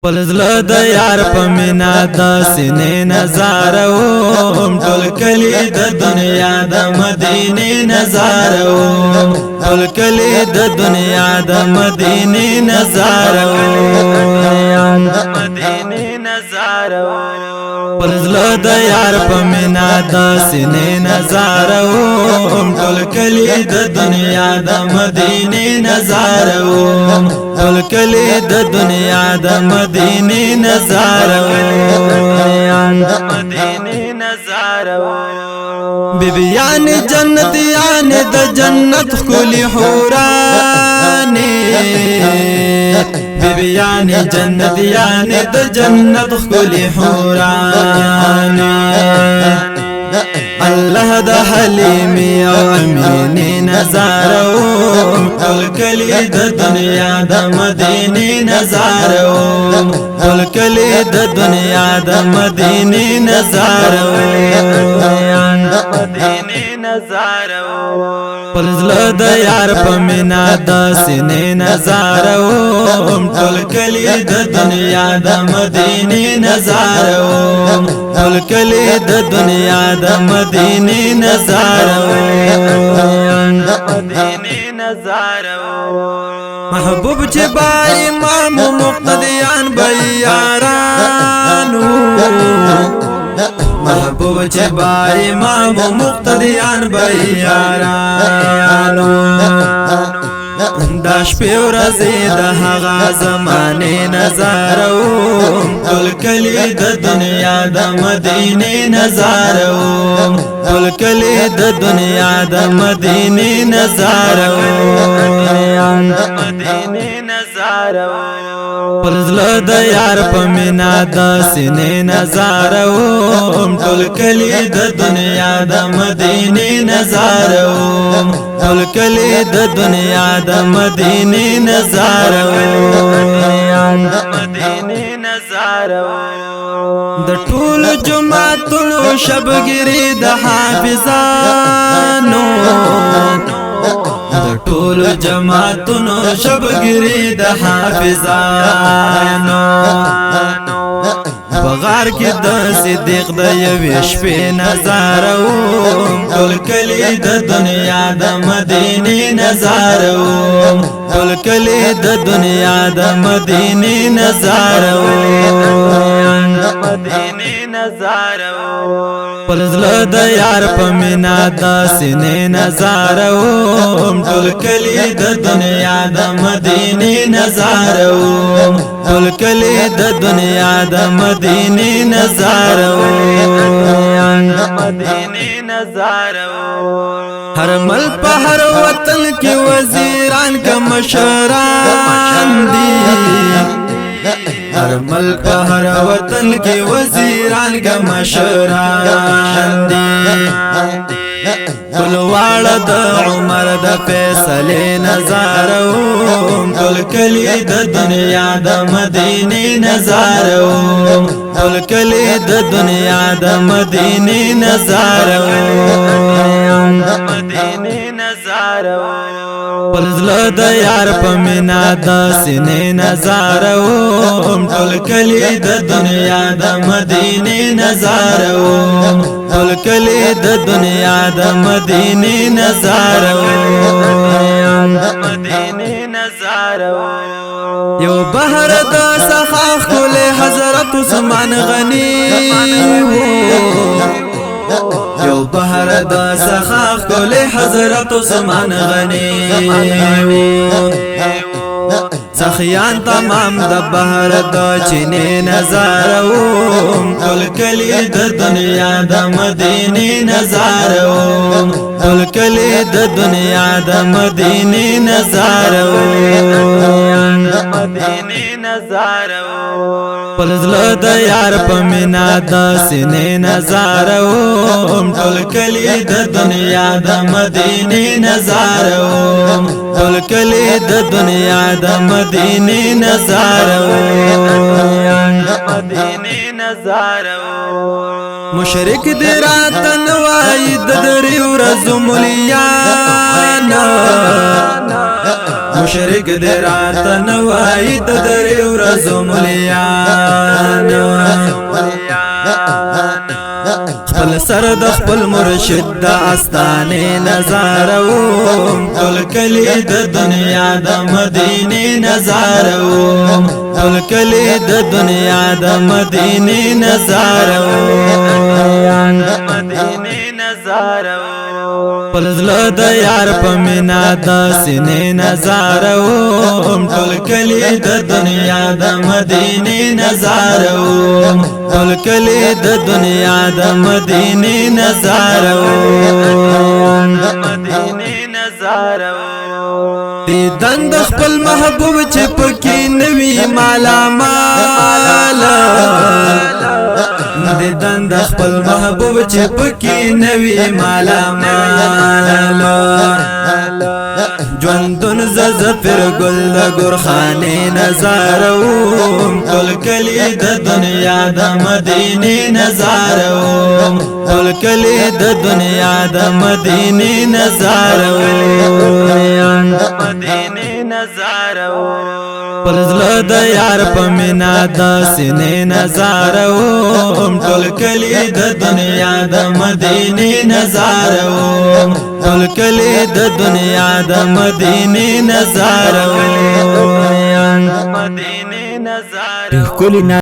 پلزله د یار په مینا د سینې نظاره وم ټول کلی د دنیا د مدینه نظاره وم ټول کلی د دنیا د مدینه نظاره وم مدینه نظاره وم پلزله د یار په مینا د سینې نظاره وم ټول کلی د دنیا د مدینه نظاره وم ټول کلی د دنیا د مدینه نظاره مدینه نظاره بیبیان جنت یان د جنت خلی حورانه بیبیان جنت یان د جنت خلی حورانه الله د حلیم او امین نظاره ټول کلی د دنیا د مدینه نظاره ټول کلی د دنیا د مدینه نظاره مدینه نظاره پرزله د یار په مینا د سینې نظاره ټول کلی د دنیا د مدینه نظاره ټول کلی د دنیا د مدینه نظاره مدینه نظاره محبوب چې با امام مقتدیان بیارانو محبوب چې با امام مقتدیان بیارانو داش په ورځې د هغه زمانه نظاره ټول کلی د دنیا د مدینه نظاره ټول کلی د دنیا د مدینه نظاره مدینه نظاره پرزله د یار په مینا د سینې نظاره ټول کلی د دنیا د مدینه نظاره ټول کلی د دنیا د مدینه نظاره مدینه نظاره د ټول جمعتونو شبګری د حافظانو د ټول جماعتونو شبګری د حافظانو بغار کې د صدیق د یوې شپې نظاره ټول کلی د دنیا د مدینه نظاره ټول کلی د دنیا د مدینه نظاره مدینه نظاره پرزله د یار په مینا د سینې نظاره ټول کلی د دنیا د مدینه نظاره ټول کلی د دنیا د مدینه نظاره مدینه نظاره هر مل په هر وطن کې وزیران کا مشران دي هر ملک په هر وطن کې وزیران کا مشران دي ټول واړه د عمر د فیصله نظاره ټول کلی د دنیا د مدینه نظاره ټول کلی د دنیا د مدینه نظاره مدینه نظاره پرزله د یار په مینا د سینې نظاره ټول کلی د دنیا د مدینه نظاره ټول کلی د دنیا د مدینه نظاره مدینه نظاره یو بحر د سخاخ کول حضرت عثمان غنی یو بحر د سخاخ کول حضرت عثمان غنی سخیان تمام د بحر د چینه نظاره ټول کلی د دنیا د مدینه نظاره ټول کلی د دنیا د مدینه نظاره مدینه نظاره پرزله د یار په مینا د سینې نظاره ټول کلی د دنیا د مدینه نظاره ټول کلی د دنیا د مدینه نظاره مدینه نظاره مشرک دی راتن وای د دریو ورځو مليانا مشرک دې راته نوایي د درې ورځو ملیان خپل سر د خپل مرشد د آستانې نظاروم ټول کلی د دنیا د مدینې نظاروم ټول کلی د دنیا د مدینې نظاروم خپل زړه د یار په مینا د سینې نظاروم ټول کلی د دنیا د مدینې نظاروم ټول کلی د دنیا د مدینې نظاروم دیدن د خپل محبوب چې پکې نوی مالامال دیدن د خپل محبوب چې پکې نوی مالامال ژوندون زفر ګل د ګورخانې نظاروم ټول کلی د دنیا د مدینې نظاروم ټول کلی د دنیا د مدینې نظاروم پر زړه د یار په مینا د سینې نظاروم ټول کلی د دنیا د مدینې نظاروم ټول کلی د دنیا د مدینې نظاروم